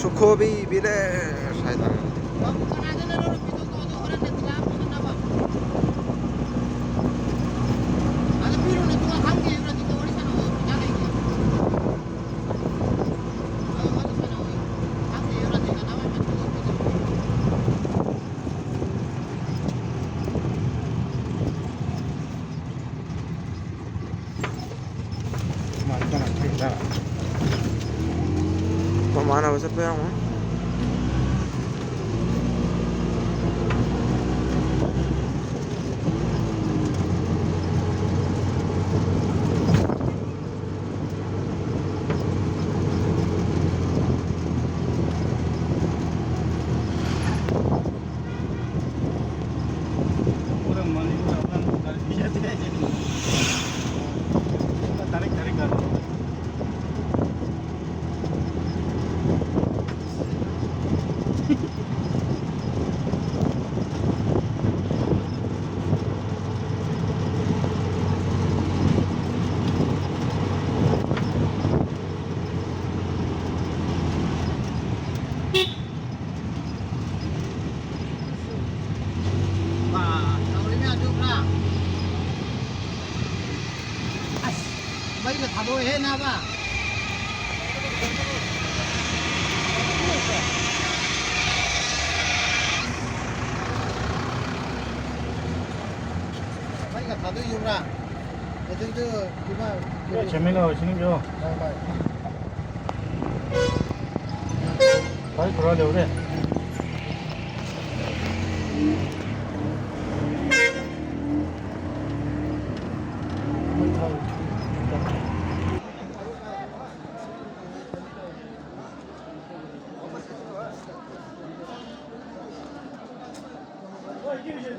सुखोबी बिले शायद Kemana besar yang mah? Bây giờ thả đôi hết nào ba. Bây giờ thả đôi dùng ra. Để tôi chứ 재민아 진행줘. 빨리 돌아야 돼 그래. 이게